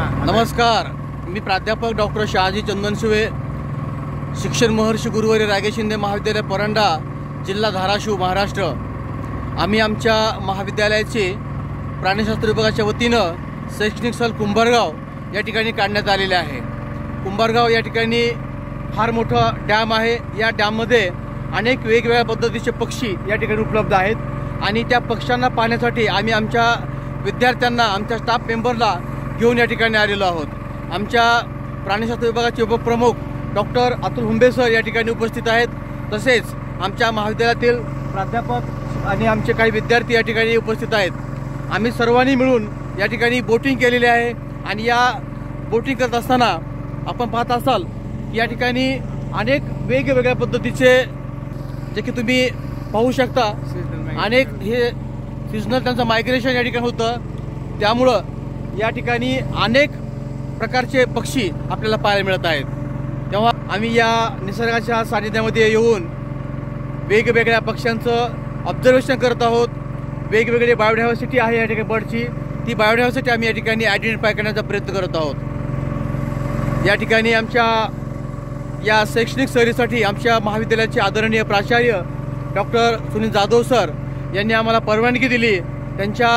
नमस्कार, मी प्राध्यापक डॉक्टर शहाजी चंदनशिवे, शिक्षण महर्षी गुरुवर्य रागे शिंदे महाविद्यालय परंडा, जिल्हा धाराशिव, महाराष्ट्र। आम्ही आमच्या महाविद्यालयाचे प्राणीशास्त्र विभागाच्या वतीनं शैक्षणिक सहल कुंभारगाव या ठिकाणी काढण्यात आलेले आहे। कुंभारगाव या ठिकाणी फार मोठा डॅम आहे। या डॅममध्ये अनेक वेगवेगळ्या पद्धतीचे पक्षी या ठिकाणी उपलब्ध आहेत आणि त्या पक्ष्यांना पाहण्यासाठी आम्ही आमच्या विद्यार्थ्यांना, आमच्या स्टाफ मेंबरला घेऊन या ठिकाणी आलेलो आहोत। आमच्या प्राणीशास्त्र विभागाचे उपप्रमुख डॉक्टर अतुल हुंबे सर या ठिकाणी उपस्थित आहेत। तसेच आमच्या महाविद्यालयातील प्राध्यापक आणि आमचे काही विद्यार्थी या ठिकाणी उपस्थित आहेत। आम्ही सर्वांनी मिळून या ठिकाणी बोटिंग केलेली आहे आणि या बोटिंग करत असताना आपण पाहत असाल की या ठिकाणी अनेक वेगवेगळ्या पद्धतीचे, जे की तुम्ही पाहू शकता, अनेक हे सीजनल त्यांचं मायग्रेशन या ठिकाणी होतं। त्यामुळं या ठिकाणी अनेक प्रकारचे पक्षी आपल्याला पाहायला मिळत आहेत। तेव्हा आम्ही या निसर्गाच्या सानिध्यामध्ये येऊन वेगवेगळ्या पक्ष्यांचं ऑब्झर्वेशन करत आहोत। वेगवेगळी बायोडायव्हर्सिटी आहे या ठिकाणी बर्डची, ती बायोडायव्हर्सिटी आम्ही या ठिकाणी आयडेंटिफाय करण्याचा प्रयत्न करत आहोत। या ठिकाणी आमच्या या शैक्षणिक सहलीसाठी आमच्या महाविद्यालयाचे आदरणीय प्राचार्य डॉक्टर सुनील जाधव सर यांनी आम्हाला परवानगी दिली। त्यांच्या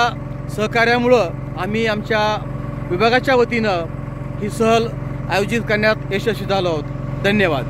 सहकार्यामुळं आम्ही आमच्या विभागाच्या वतीनं ही सहल आयोजित करण्यात यशस्वी झालो आहोत। धन्यवाद।